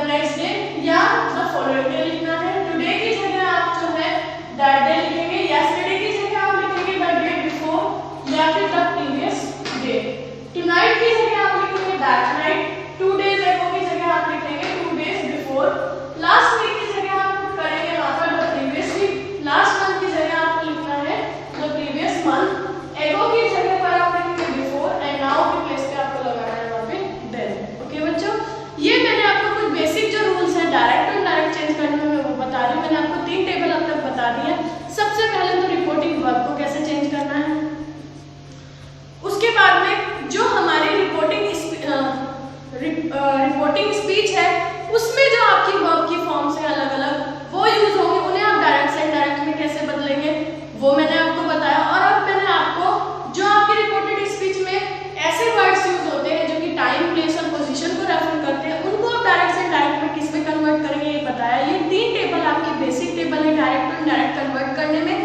Next day या the following day लिखना है। टुडे की जगह आप जो है दैट डे लिखेंगे, यस्टरडे की जगह आप लिखेंगे द डे बिफोर या फिर द प्रीवियस डे। टुनाइट की जगह आप लिखेंगे दैट नाइट, 2 days ago की जगह आप लिखेंगे 2 days before। लास्ट वीक की जगह आप करेंगे वहां पर the previous week, last month की जगह आपको लिखना है द प्रीवियस मंथ, एगो की जगह पर आप लिखेंगे बिफोर एंड नाउ की प्लेस पे आपको लगाना है वहां पे देन। ओके बच्चों, ये मैंने आपको कुछ बेसिक जो रूल्स हैं डायरेक्ट और इनडायरेक्ट चेंज करने में वो बता रही हूँ। मैंने आपको 3 टेबल अब तक बता दिए। सबसे पहले तो रिपोर्टिंग वर्ब को कैसे चेंज करना है, उसके बाद में जो हमारी रिपोर्टिंग स्पीच है उसमें जो आपकी वर्ब की फॉर्म्स है अलग अलग वो यूज होंगे, उन्हें आप डायरेक्ट से इनडायरेक्ट में कैसे बदलेंगे वो मैंने आपको बताया। और अब मैंने आपको जो आपकी रिपोर्टेड स्पीच में ऐसे वर्ड्स यूज होते हैं जो कि टाइम, प्लेस और पोजीशन को रेफर करते हैं, उनको आप डायरेक्ट से इनडायरेक्ट में किस में कन्वर्ट करेंगे ये बताया। ये 3 टेबल आपकी बेसिक टेबल है डायरेक्ट और इनडायरेक्ट कन्वर्ट करने में,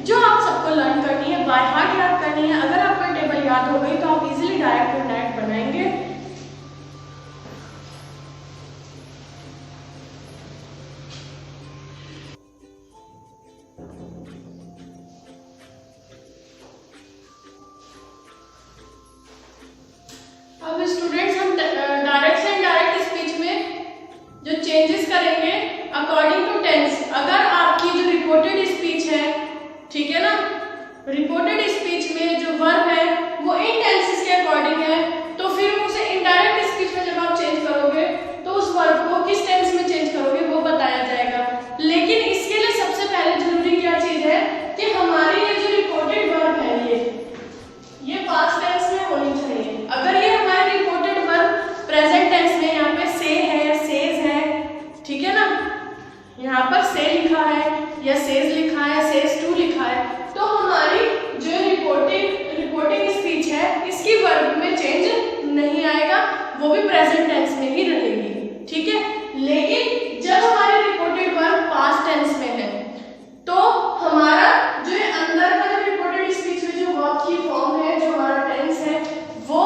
जो आप सबको लर्न करनी है, बाय हार्ट याद करनी है। अगर आपको टेबल याद हो गई तो आप इजीली डायरेक्ट और इनडायरेक्ट बनाएंगे। अब स्टूडेंट्स हम डायरेक्ट से इनडायरेक्ट स्पीच में जो चेंजेस करेंगे अकॉर्डिंग टू टेंस। अगर आपकी जो रिपोर्टेड स्पीच है, ठीक है ना, रिपोर्टेड स्पीच में जो वर्ब है वो इन टेंसेस के अकॉर्डिंग है, तो फिर उसे इनडायरेक्ट स्पीच में जब आप चेंज करोगे तो उस वर्ब को किस टेंस में चेंज करोगे वो बताया जाएगा। लेकिन इसके लिए सबसे पहले जरूरी क्या चीज है कि हमारी ये जो रिपोर्टेड वर्ब है ये पास्ट टेंस में होनी चाहिए। अगर ये हमारी रिपोर्टेड वर्ब प्रेजेंट टेंस में यहाँ पे से है, सेज है, ठीक है ना, यहाँ पर से लिखा है या सेज लिखा है, सेज टू लिखा है, तो हमारी जो रिपोर्टिंग स्पीच है इसकी वर्ब में चेंज नहीं आएगा, वो भी प्रेजेंट टेंस में ही रहेगी, ठीक है। लेकिन जब हमारी रिपोर्टेड वर्ब पास्ट टेंस में है तो हमारा जो अंदर का जो रिपोर्टेड स्पीच में जो वर्ब की फॉर्म है, जो हमारा टेंस है, वो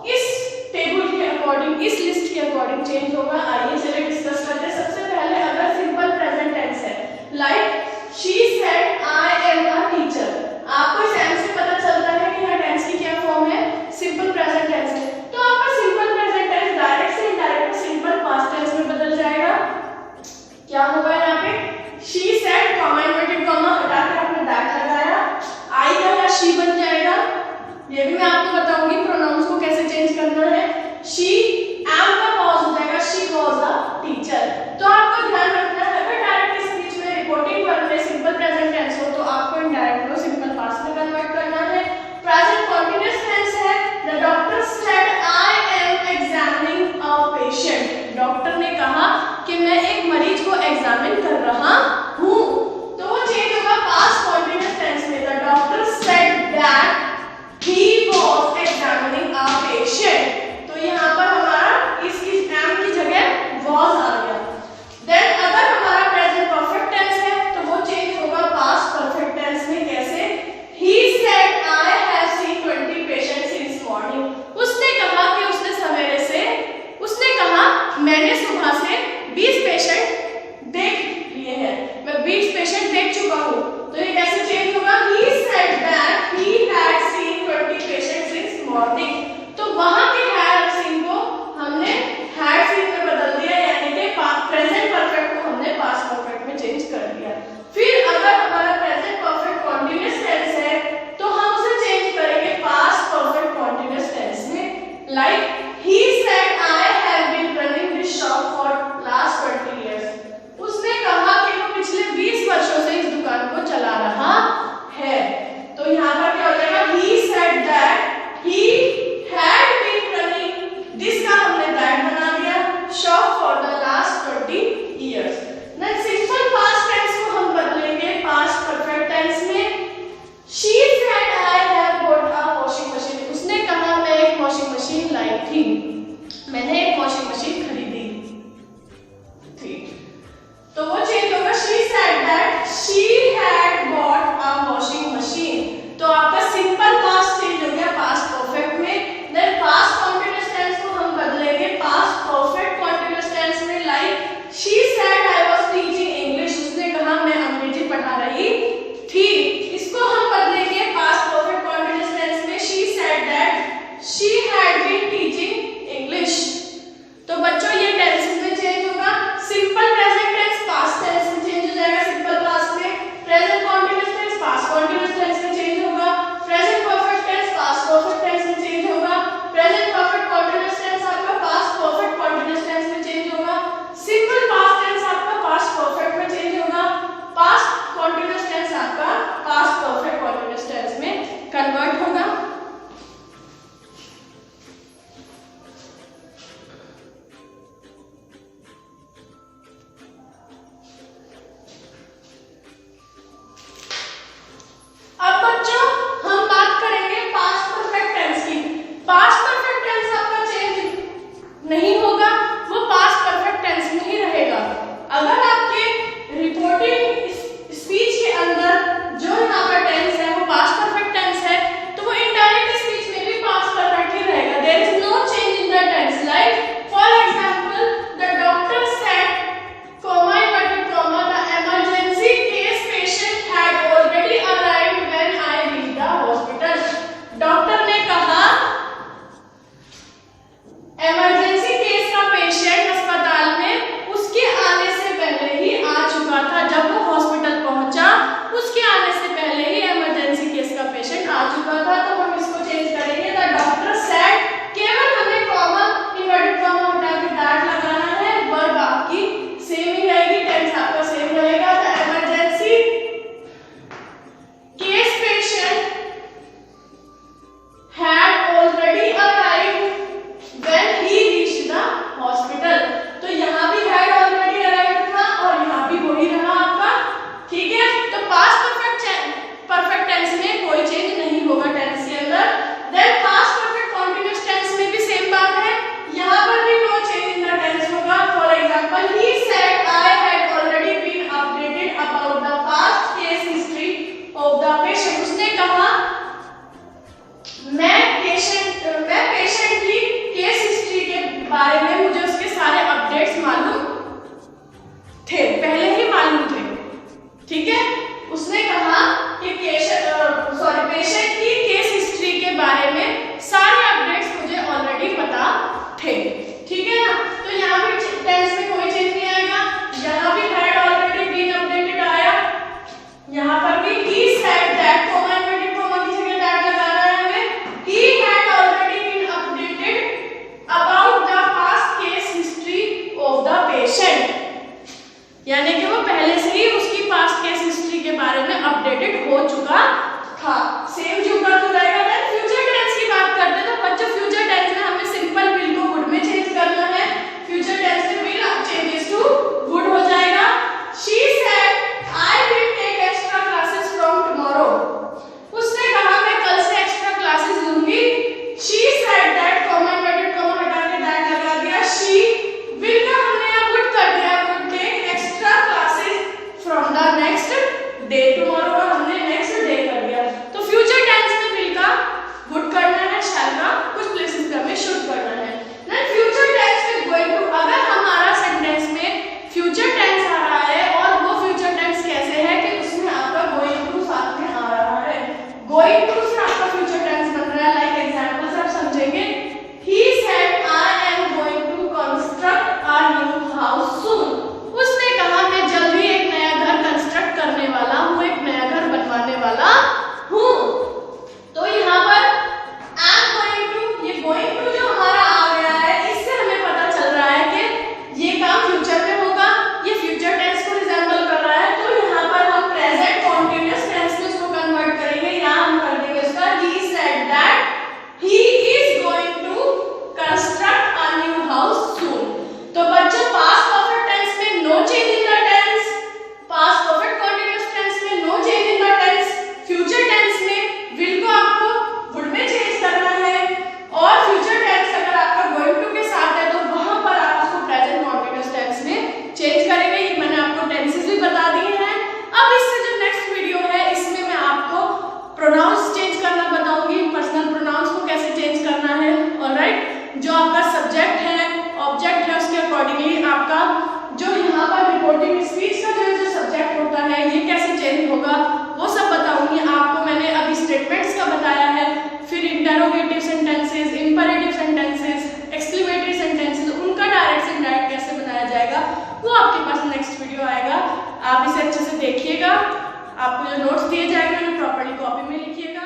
इस टेबल के अकॉर्डिंग, इस लिस्ट के अकॉर्डिंग चेंज होगा। आइए चलिए डिस्कस करते हैं। सबसे पहले अगर सिंपल प्रेजेंट टेंस है, like she said I am a teacher, आपको इस टेंस से पता चलता है कि यह टेंस की क्या फॉर्म है, सिंपल प्रेजेंट टेंस है। तो आपका सिंपल प्रेजेंट टेंस डायरेक्ट से इनडायरेक्ट सिंपल पास्ट टेंस में बदल जाएगा। क्या होगा यहाँ पे, she said comma inverted comma हटा के आपने दैट लगाया, आई का या शी बन जाएगा। ये भी मैं आपको बताऊंगी प्रोनाउंस को कैसे चेंज करना है। शी एम का पॉज हो जाएगा, शी वाज अ टीचर। तो आपको ध्यान रखना है अगर डायरेक्ट स्पीच में रिपोर्टिंग वर्ब में सिंपल प्रेजेंट टेंस हो तो आपको इनडायरेक्ट को सिंपल पास्ट में कन्वर्ट करना है। प्रेजेंट कंटीन्यूअस टेंस है, the doctor said I am examining a patient, doctor ने कहा कि मैं एक मरीज को एग्जामिन कर रहा हूं, तो वो चेंज होगा पास्ट कंटीन्यूअस टेंस में। The doctor said that he was interrogative sentences, imperative sentences, exclamatory sentences, उनका डायरेक्ट से इनडायरेक्ट कैसे बनाया जाएगा वो आपके पास नेक्स्ट वीडियो आएगा। आप इसे अच्छे से देखिएगा, आपको जो नोट्स दिए जाएंगे उन्हें प्रॉपर्ली कॉपी में लिखिएगा।